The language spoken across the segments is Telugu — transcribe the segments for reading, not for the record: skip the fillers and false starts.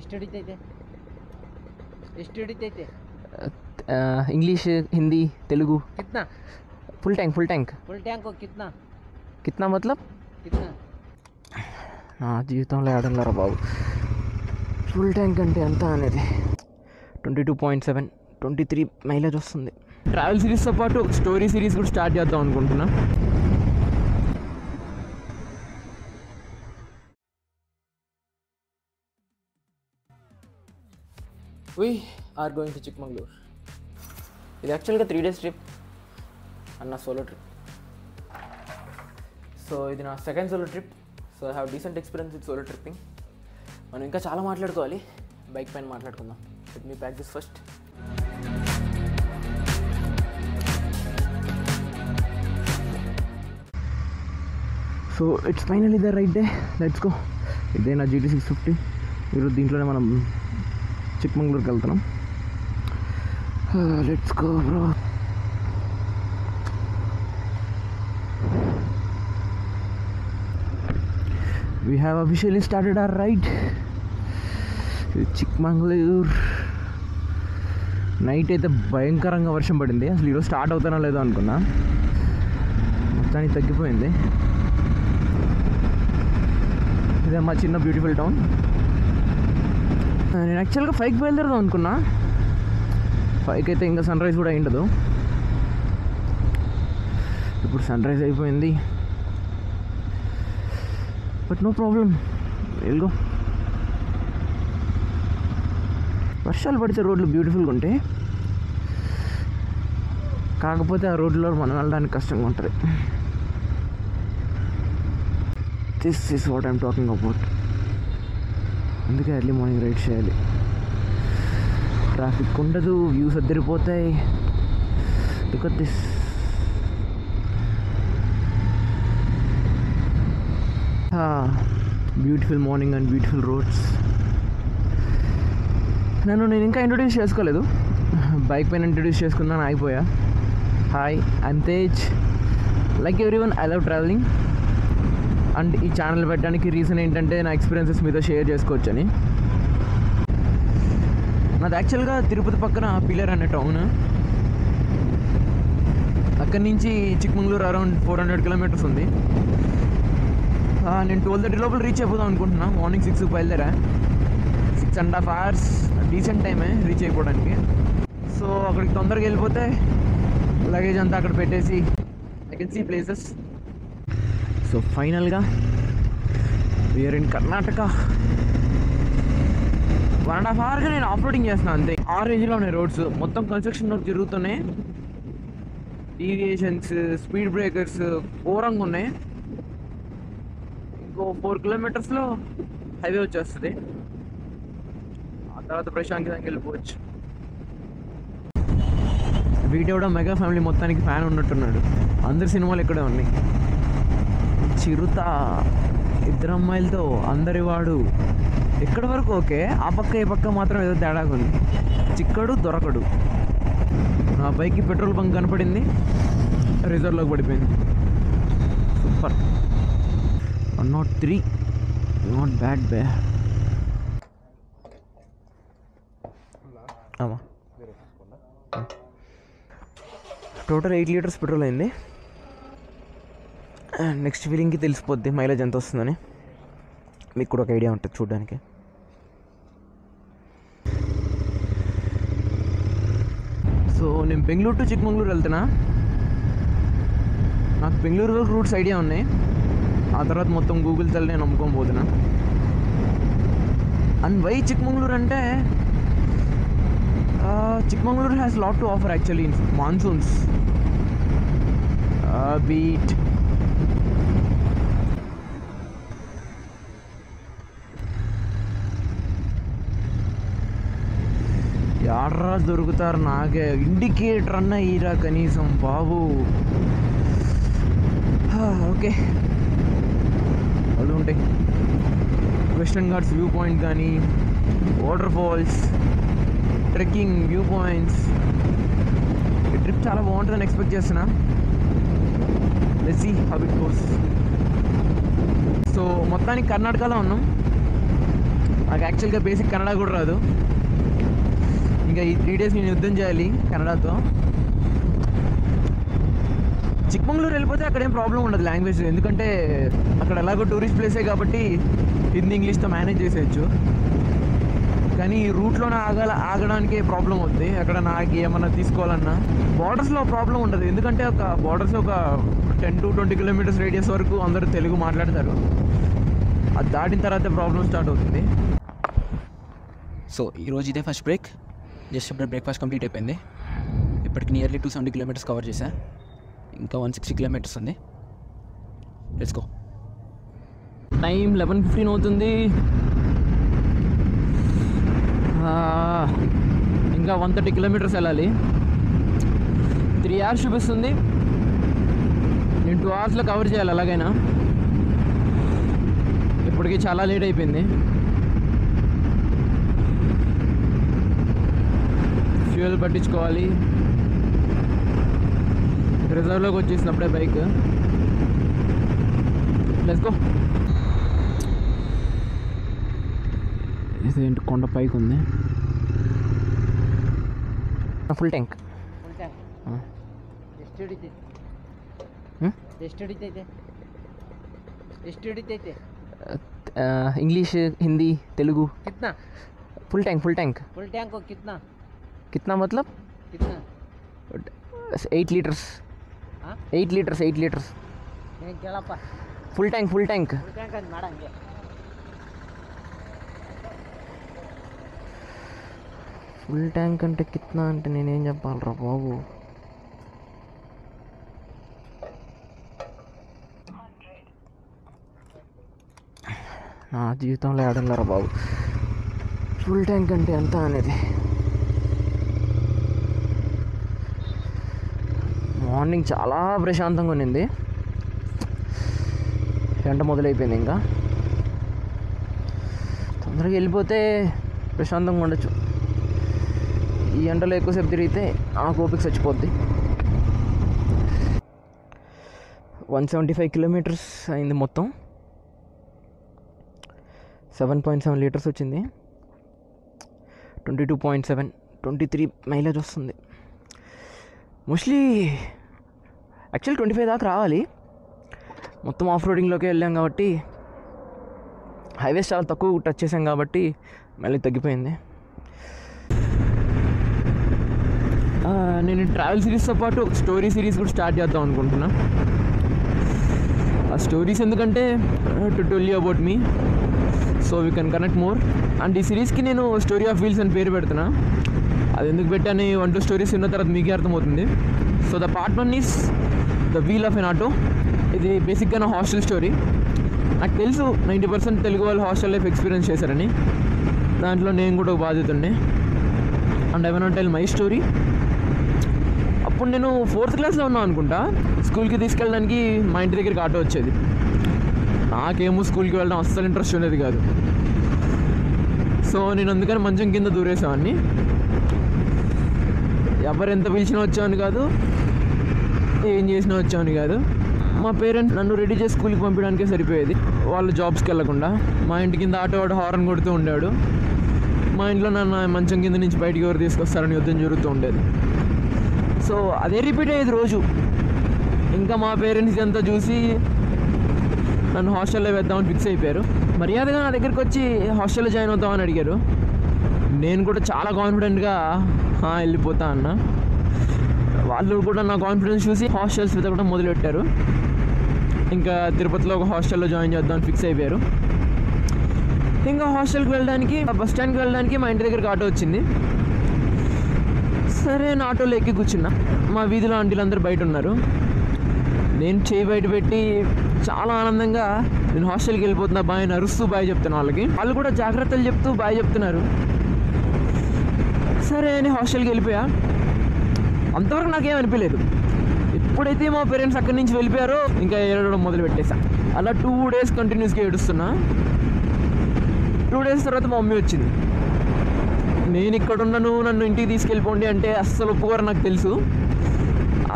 स्टडी इंग्लिश हिंदी तेलुगु कितना फुल टैंक को कितना कितना मतलब कितना నా జీవితంలో ఆడన్నారా బాబు ఫుల్ ట్యాంక్ అంటే ఎంత అనేది 22.7 23 మైలేజ్ వస్తుంది. ట్రావెల్ సిరీస్తో పాటు స్టోరీ సిరీస్ కూడా స్టార్ట్ చేద్దాం అనుకుంటున్నా. We are going to Chikmagalur. ఇది యాక్చువల్గా 3 days ట్రిప్ అండ్ నా సోలో ట్రిప్. సో ఇది నా second solo trip. So I have decent experience with solo tripping. మనం ఇంకా చాలా మాట్లాడుకోవాలి, బైక్ పైన మాట్లాడుకుందాం. Let me pack this first. So it's finally the right day, let's go. ఇదే నా GT 650. ఈరోజు దీంట్లోనే మనం చిక్మంగళూరుకి వెళ్తున్నాం. Let's go bro. We have officially started our ride. Chikmagalur. Night అయితే భయంకరంగా వర్షం పడింది. అసలు ఈరోజు స్టార్ట్ అవుతానో లేదో అనుకున్నా, మొత్తానికి తగ్గిపోయింది. ఇదే మా చిన్న బ్యూటిఫుల్ టౌన్. నేను యాక్చువల్గా 5కి బయలుదేరదాం అనుకున్నా. 5కి అయితే ఇంకా సన్ రైజ్ కూడా అయ్యిండదు. ఇప్పుడు సన్ రైజ్ అయిపోయింది. But no problem, we'll go. వర్షాలు పడితే రోడ్లు బ్యూటిఫుల్గా ఉంటాయి, కాకపోతే ఆ రోడ్లో మనం వెళ్ళడానికి కష్టంగా ఉంటుంది. This is what I'm talking about. అందుకే ఎర్లీ మార్నింగ్ రైడ్ చేయాలి. ట్రాఫిక్ ఉండదు, వ్యూస్ అద్దరిపోతాయి. Look at this. Beautiful morning and beautiful roads. నేను ఇంకా ఇంట్రొడ్యూస్ చేసుకోలేదు, బైక్ పైన ఇంట్రొడ్యూస్ చేసుకుందాను అయిపోయా. Hi, I'm Tej. Like everyone, I love traveling. And ఈ ఛానల్ పెట్టడానికి రీజన్ ఏంటంటే నా ఎక్స్పీరియన్సెస్ మీతో షేర్ చేసుకోవచ్చని. నాది యాక్చువల్గా తిరుపతి పక్కన పిల్లర్ అనే టౌన్. అక్కడి నుంచి చిక్మంగళూరు అరౌండ్ 400 kilometers ఉంది. నేను 12:30 లోపల రీచ్ అయిపోదాం అనుకుంటున్నా. మార్నింగ్ 6కి బయలుదేరా. 6.5 hours డీసెంట్ టైమే రీచ్ అయిపోవడానికి. సో అక్కడికి తొందరగా వెళ్ళిపోతే లగేజ్ అంతా అక్కడ పెట్టేసి I can see places. So ఫైనల్గా వీఆర్ ఇన్ కర్ణాటక. 1.5 hourగా నేను ఆఫ్రోడింగ్ చేస్తున్నాను అంతే. ఆ రేంజ్లో ఉన్నాయి రోడ్స్. మొత్తం కన్స్ట్రక్షన్ వర్క్ జరుగుతున్నాయి. డీవియేషన్స్, స్పీడ్ బ్రేకర్స్ ఘోరంగా ఉన్నాయి. ఇంకో 4 kilometers హైవే వచ్చేస్తుంది. ఆ తర్వాత ప్రశాంతంగా వెళ్ళిపోవచ్చు. వీడియో కూడా మెగా ఫ్యామిలీ మొత్తానికి ఫ్యాన్ ఉన్నట్టున్నాడు. అందరి సినిమాలు ఇక్కడే ఉన్నాయి. చిరుత, 2 అమ్మాయిలతో, అందరివాడు, ఎక్కడి వరకు ఓకే. ఆ పక్క ఈ పక్క మాత్రం ఏదో తేడాగా ఉంది. చిక్కడు దొరకడు. నా బైక్కి పెట్రోల్ బంక్ కనపడింది, రిజర్వ్లోకి పడిపోయింది. సూపర్. 103, నాట్ బ్యాడ్ బే. టోటల్ 8 liters పెట్రోల్ అయింది. నెక్స్ట్ ఫీలింగ్కి తెలిసిపోద్ది మైలేజ్ ఎంత వస్తుందని. మీకు కూడా ఒక ఐడియా ఉంటుంది చూడడానికి. సో నేను బెంగళూరు టు చిక్మంగళూరు వెళ్తున్నా. నాకు బెంగళూరు వరకు రూట్స్ ఐడియా ఉన్నాయి. ఆ తర్వాత మొత్తం గూగుల్ తల్లి నేను నమ్ముకొని పోతున్నా. అండ్ వై చిక్మంగళూరు అంటే Chikmagalur has lot to offer actually in monsoons. బీట్ యాడ్రా దొరుకుతారు నాకే. ఇండికేటర్ అన్న ఈరా కనీసం బాబు. ఓకే, అవి ఉంటాయి. వెస్టర్న్ ఘాట్స్ వ్యూ పాయింట్ కానీ, water falls, trekking view points. ఈ ట్రిప్ చాలా బాగుంటుందని ఎక్స్పెక్ట్ చేస్తున్నా. Let's see how it goes. So మొత్తానికి కర్ణాటకలో ఉన్నాం. నాకు యాక్చువల్గా బేసిక్ కన్నడ కూడా రాదు. ఇంకా ఈ 3 days నేను యుద్ధం చేయాలి కన్నడతో. చిక్మంగళూరు వెళ్ళిపోతే అక్కడ ఏం ప్రాబ్లం ఉండదు లాంగ్వేజ్, ఎందుకంటే అక్కడ ఎలాగో టూరిస్ట్ ప్లేసే కాబట్టి హిందీ ఇంగ్లీష్తో మేనేజ్ చేసేయచ్చు. కానీ ఈ రూట్లో ఆగడానికి ప్రాబ్లం అవుతుంది. అక్కడ నాకు ఏమన్నా తీసుకోవాలన్నా బార్డర్స్లో ప్రాబ్లం ఉండదు, ఎందుకంటే ఒక బార్డర్స్ ఒక 10 to 20 kilometers రేడియస్ వరకు అందరూ తెలుగు మాట్లాడతారు. అది దాటిన తర్వాత ప్రాబ్లం స్టార్ట్ అవుతుంది. సో ఈరోజు ఇదే ఫస్ట్ బ్రేక్. జస్ట్ ఇప్పుడు బ్రేక్ఫాస్ట్ కంప్లీట్ అయిపోయింది. ఇప్పటికి నియర్లీ 270 kilometers కవర్ చేశా. ఇంకా 160 kilometers ఉంది. Let's go. టైం 11:15 అవుతుంది. ఇంకా 130 kilometers వెళ్ళాలి. 3 hours చూపిస్తుంది. నేను 2 hours కవర్ చేయాలి అలాగైనా. ఇప్పటికీ చాలా లేట్ అయిపోయింది. ఫ్యూయల్ పట్టించుకోవాలి. రిజర్వ్లోకి వచ్చేసినప్పుడే బైక్. Let's go. ఇదేంటి కొండ పైకి ఉంది. Full tank. English, Hindi, Telugu. कितना? Full tank. फुल टैंक को कितना? कितना मतलब? कितना? 8 liters. 8 liters. నేను కేಳಪ್ಪ. Full tank. ఫుల్ ట్యాంక్ అది ಮಾಡಂಗೆ. ఫుల్ ట్యాంక్ అంటే కిత్నా అంటే నేనేం చెప్పాలరా బాబు. నా జీవితంలో ఆడలేరా బాబు ఫుల్ ట్యాంక్ అంటే ఎంత అనేది. మార్నింగ్ చాలా ప్రశాంతంగా ఉన్నింది. ఎండ మొదలైపోయింది. ఇంకా తొందరగా వెళ్ళిపోతే ప్రశాంతంగా ఉండొచ్చు. ఈ ఎండలో ఎక్కువసేపు తిరిగితే నాకు ఓపిక చచ్చిపోద్ది. 175 kilometers అయింది మొత్తం. 7.7 liters వచ్చింది. 22.7, 23 మైలేజ్ వస్తుంది. మోస్ట్లీ యాక్చువల్ 25 దాకా రావాలి. మొత్తం ఆఫ్ రోడింగ్లోకి వెళ్ళాం కాబట్టి, హైవేస్ చాలా తక్కువ టచ్ చేసాం కాబట్టి మళ్ళీ తగ్గిపోయింది. నేను ట్రావెల్ సిరీస్తో పాటు స్టోరీ సిరీస్ కూడా స్టార్ట్ చేద్దాం అనుకుంటున్నా. ఆ స్టోరీస్ ఎందుకంటే to tell you about me, so we can connect more. And ఈ సిరీస్కి నేను స్టోరీ ఆఫ్ వీల్స్ అని పేరు పెడుతున్నా. అది ఎందుకు పెట్టాను 1-2 stories ఉన్న తర్వాత మీకే అర్థమవుతుంది. So the part 1 is the wheel of an auto. ఇది బేసిక్గా నా హాస్టల్ స్టోరీ. నాకు తెలుసు 90% తెలుగు వాళ్ళు హాస్టల్ లైఫ్ ఎక్స్పీరియన్స్ చేశారని. దాంట్లో నేను కూడా ఒక బాధ్యత ఉండే. And I want tell my story. అప్పుడు నేను 4th classలో ఉన్నాను అనుకుంటా. స్కూల్కి తీసుకెళ్ళడానికి మా ఇంటి దగ్గరికి ఆటో వచ్చేది. నాకేమో స్కూల్కి వెళ్ళడం అస్సలు ఇంట్రెస్ట్ ఉండేది కాదు. సో నేను అందుకని మంచం కింద దూరేసేవాడిని. ఎవరు ఎంత పిలిచినా వచ్చామని కాదు, ఏం చేసినా వచ్చామని కాదు. మా పేరెంట్స్ నన్ను రెడీ చేసి స్కూల్కి పంపించడానికే సరిపోయేది, వాళ్ళు జాబ్స్కి వెళ్ళకుండా. మా ఇంటి కింద ఆటో వాడు హార్న్ కొడుతూ ఉండాడు. మా ఇంట్లో నన్ను మంచం కింద నుంచి బయటికి ఎవరు తీసుకొస్తారని యుద్ధం జరుగుతూ ఉండేది. సో అదే రిపీట్ అయ్యేది రోజు. ఇంకా మా పేరెంట్స్ అంతా చూసి నన్ను హాస్టల్లో వేద్దామని ఫిక్స్ అయిపోయారు. మర్యాదగా నా దగ్గరికి వచ్చి హాస్టల్లో జాయిన్ అవుతామని అడిగారు. నేను కూడా చాలా కాన్ఫిడెంట్గా వెళ్ళిపోతా అన్న. వాళ్ళు కూడా నా కాన్ఫిడెన్స్ చూసి హాస్టల్స్ వెతకడం మొదలుపెట్టారు. ఇంకా తిరుపతిలో ఒక హాస్టల్లో జాయిన్ చేద్దామని ఫిక్స్ అయిపోయారు. ఇంకా హాస్టల్కి వెళ్ళడానికి, బస్ స్టాండ్కి వెళ్ళడానికి మా ఇంటి దగ్గరికి ఆటో వచ్చింది. సరే నా ఆటోలో ఎక్కి కూర్చున్నా. మా వీధిలో ఆంటీలు బయట ఉన్నారు. నేను చేయి బయట పెట్టి చాలా ఆనందంగా నేను హాస్టల్కి వెళ్ళిపోతున్నా బాయ్ అని అరుస్తూ బాయ్ చెప్తున్నా వాళ్ళకి. వాళ్ళు కూడా జాగ్రత్తలు చెప్తూ బాయ్ చెప్తున్నారు. సరే అని హాస్టల్కి వెళ్ళిపోయా. అంతవరకు నాకేం అనిపించలేదు. ఎప్పుడైతే మా పేరెంట్స్ అక్కడి నుంచి వెళ్ళిపోయారో ఇంకా ఏడవడం మొదలు పెట్టేసా. అలా 2 days కంటిన్యూస్గా ఏడుస్తున్నా. 2 days తర్వాత మా మమ్మీ వచ్చింది. నేను ఇక్కడ ఉన్నాను, నన్ను ఇంటికి తీసుకెళ్ళిపోండి అంటే అస్సలు ఒప్పుకోరు నాకు తెలుసు.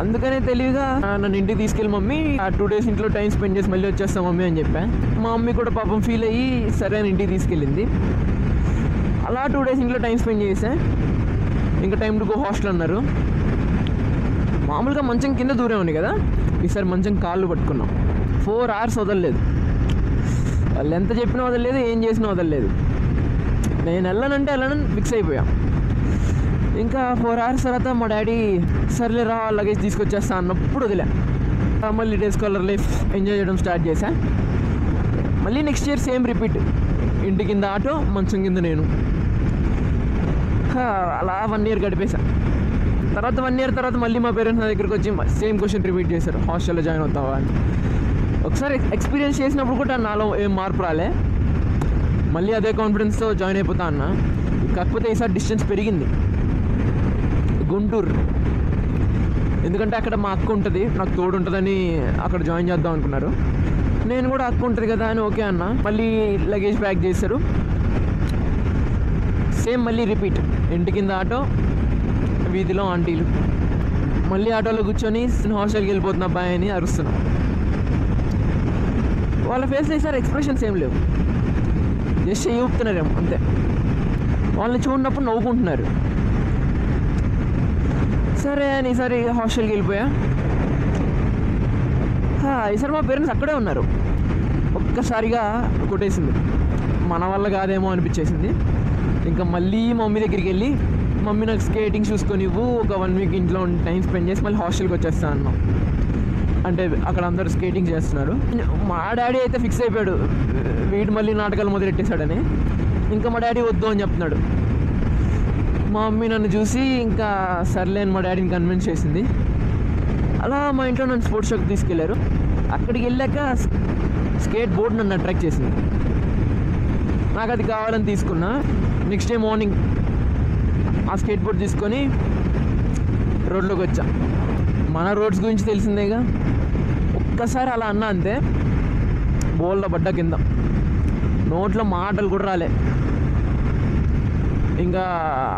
అందుకనే తెలివిగా నన్ను ఇంటికి తీసుకెళ్ళి మమ్మీ, ఆ 2 days ఇంట్లో టైం స్పెండ్ చేసి మళ్ళీ వచ్చేస్తాం మమ్మీ అని చెప్పా. మా మమ్మీ కూడా పాపం ఫీల్ అయ్యి సరే అని ఇంటికి తీసుకెళ్ళింది. అలా 2 days ఇంట్లో టైం స్పెండ్ చేసా. ఇంకా టైం టు గో హాస్టల్ అన్నారు. మామూలుగా మంచం కింద దూరే ఉంది కదా, ఈసారి మంచం కాళ్ళు పట్టుకున్నాం. 4 hours వదలలేదు. వాళ్ళు ఎంత చెప్పినా వదలలేదు, ఏం చేసినా వదలలేదు. నేను వెళ్ళనని ఫిక్స్ అయిపోయా. ఇంకా 4 hours తర్వాత మా డాడీ సర్లే రా లగేజ్ తీసుకొచ్చేస్తా అన్నప్పుడు వదిలే. మళ్ళీ డేస్ కాలర్ లైఫ్ ఎంజాయ్ చేయడం స్టార్ట్ చేశా. మళ్ళీ నెక్స్ట్ ఇయర్ సేమ్ రిపీట్. ఇంటి కింద ఆటో, మంచం కింద నేను. అలా 1 year గడిపేశా. తర్వాత 1 year తర్వాత మళ్ళీ మా పేరెంట్స్ నా దగ్గరికి వచ్చి సేమ్ క్వశ్చన్ రిపీట్ చేశారు, హాస్టల్లో జాయిన్ అవుతావా అని. ఒకసారి ఎక్స్పీరియన్స్ చేసినప్పుడు కూడా నాలో ఏం మార్పు రాలే. మళ్ళీ అదే కాన్ఫిడెన్స్తో జాయిన్ అయిపోతా అన్న. కాకపోతే ఈసారి డిస్టెన్స్ పెరిగింది. గుంటూరు, ఎందుకంటే అక్కడ మా అక్క ఉంటుంది, నాకు తోడు ఉంటుందని అక్కడ జాయిన్ చేద్దాం అనుకున్నారు. నేను కూడా అక్క ఉంటుంది కదా అని ఓకే అన్న. మళ్ళీ లగేజ్ ప్యాక్ చేశారు. సేమ్ మళ్ళీ రిపీట్. ఇంటి కింద ఆటో, వీధిలో ఆంటీలు. మళ్ళీ ఆటోలో కూర్చొని హాస్టల్కి వెళ్ళిపోతున్నా అబ్బాయి అని అరుస్తున్నాం. వాళ్ళ ఫేస్లో ఈసారి ఎక్స్ప్రెషన్స్ ఏం లేవు, జస్ట్ ఊపుతున్నారేమో అంతే. వాళ్ళని చూడనప్పుడు నవ్వుకుంటున్నారు. సరే అని ఈసారి హాస్టల్కి వెళ్ళిపోయా. ఈసారి మా పేరెంట్స్ అక్కడే ఉన్నారు. ఒక్కసారిగా కొట్టేసింది, మన వల్ల కాదేమో అనిపించేసింది. ఇంకా మళ్ళీ మమ్మీ దగ్గరికి వెళ్ళి, మమ్మీ నాకు స్కేటింగ్ చూసుకొని ఇవ్వు, ఒక 1 week ఇంట్లో టైం స్పెండ్ చేసి మళ్ళీ హాస్టల్కి వచ్చేస్తా అన్నాం. అంటే అక్కడ అందరూ స్కేటింగ్ చేస్తున్నారు. మా డాడీ అయితే ఫిక్స్ అయిపోయాడు, వీడు మళ్ళీ నాటకాలు మొదలెట్టేశాడని. ఇంకా మా డాడీ వద్దు అని చెప్తున్నాడు. మా మమ్మీ నన్ను చూసి ఇంకా సర్లే అని మా డాడీని కన్విన్స్ చేసింది. అలా మా ఇంట్లో నన్ను స్పోర్ట్స్ షాప్కి తీసుకెళ్లారు. అక్కడికి వెళ్ళాక స్కేట్ బోర్డ్ నన్ను అట్రాక్ట్ చేసింది. నాకు అది కావాలని తీసుకున్నా. నెక్స్ట్ డే మార్నింగ్ ఆ స్కేట్ బోర్డ్ తీసుకొని రోడ్లోకి వచ్చా. మన రోడ్స్ గురించి తెలిసిందేగా. ఒక్కసారి అలా అన్నా అంతే, బోల్లో పడ్డ కింద. నోట్లో మాటలు కూడా రాలే. ఇంకా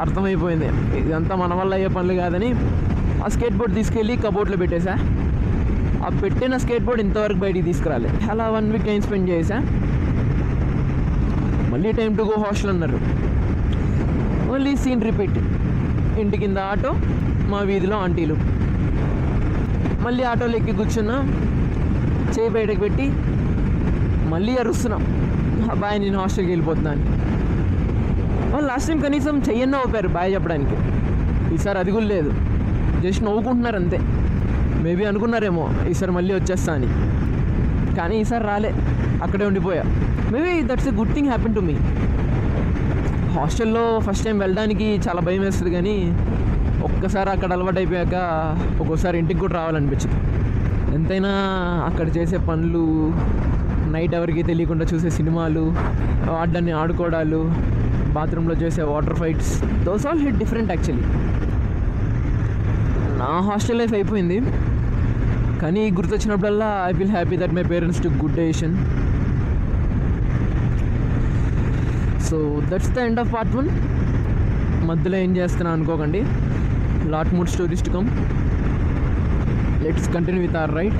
అర్థమైపోయింది ఇదంతా మన వల్ల అయ్యే పనులు కాదని. ఆ స్కేట్ బోర్డ్ తీసుకెళ్ళి కబోర్డ్లో పెట్టేశా. ఆ పెట్టిన స్కేట్ బోర్డ్ ఇంతవరకు బయటికి తీసుకురాలే. అలా 1 week టైం స్పెండ్ చేశా. మళ్ళీ టైం టు గో హాస్టల్ అన్నారు. మళ్ళీ సీన్ రిపీట్. ఇంటి కింద ఆటో, మా వీధిలో ఆంటీలు. మళ్ళీ ఆటోలో ఎక్కి కూర్చున్నా, చేయి బయటకు పెట్టి మళ్ళీ అరుస్తున్నాం, బాయ్ నేను హాస్టల్కి వెళ్ళిపోతున్నాను. వాళ్ళు లాస్ట్ టైం కనీసం చెయ్యన్నా ఊపారు బాయ్ చెప్పడానికి. ఈసారి అది కూడా లేదు, జస్ట్ నవ్వుకుంటున్నారు అంతే. మేబీ అనుకున్నారేమో ఈసారి మళ్ళీ వచ్చేస్తా అని, కానీ ఈసారి రాలే, అక్కడే ఉండిపోయా. Maybe that's a good thing happen to me. హాస్టల్లో ఫస్ట్ టైం వెళ్ళడానికి చాలా భయం వేస్తుంది, కానీ ఒక్కసారి అక్కడ అలవాటు అయిపోయాక ఒక్కోసారి ఇంటికి కూడా రావాలనిపించదు. ఎంతైనా అక్కడ చేసే పనులు, నైట్ ఎవరికి తెలియకుండా చూసే సినిమాలు, ఆడడాన్ని ఆడుకోవడాలు, బాత్రూంలో చేసే water fights, those all hit different actually. నా హాస్టల్ లైఫ్ అయిపోయింది, కానీ గుర్తొచ్చినప్పుడల్లా I feel happy that my parents took good decision. So that's the end of part 1. మధ్యలో ఏం చేస్తున్నా అనుకోకండి, lot more stories to come. Let's continue with our ride.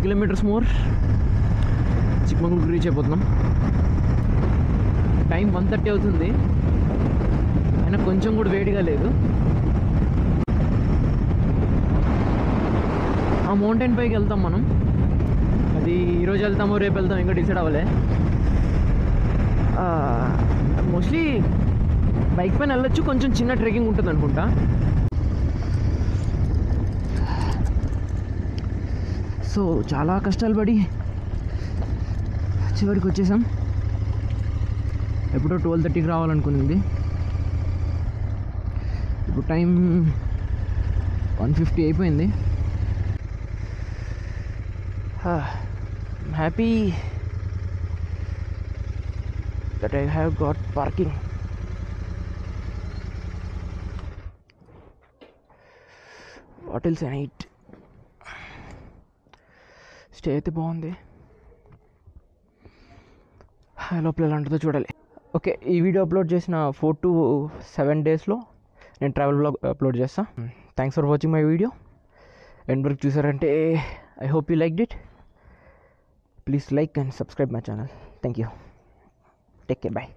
kilometers more, Chikmagalur reach అయిపోతున్నాం. టైం 1:30 అవుతుంది, అయినా కొంచెం కూడా వేడిగా లేదు. ఆ మౌంటైన్ పైకి వెళ్తాం మనం. అది ఈరోజు వెళ్తామో రేపు వెళ్తాం ఇంకా డిసైడ్ అవ్వలే. మోస్ట్లీ బైక్ పైన వెళ్ళొచ్చు, కొంచెం చిన్న ట్రెక్కింగ్ ఉంటుంది అనుకుంటా. సో చాలా కష్టాలు పడి చివరికి వచ్చేసాం. ఎప్పుడో 12:30కి రావాలనుకునింది, ఇప్పుడు టైం 1:50 అయిపోయింది. Happy that I have got parking. What else I need. Stay అయితే బాగుంది. లోపల ఎలా ఉంటుందో చూడాలి. ఓకే, ఈ వీడియో అప్లోడ్ చేసిన 4 to 7 డేస్లో నేను ట్రావెల్ బ్లాగ్ అప్లోడ్ చేస్తాను. Thanks for watching my video. End వరకు చూసారంటే I hope you liked it. Please like and subscribe my channel. Thank you. Take care. Bye.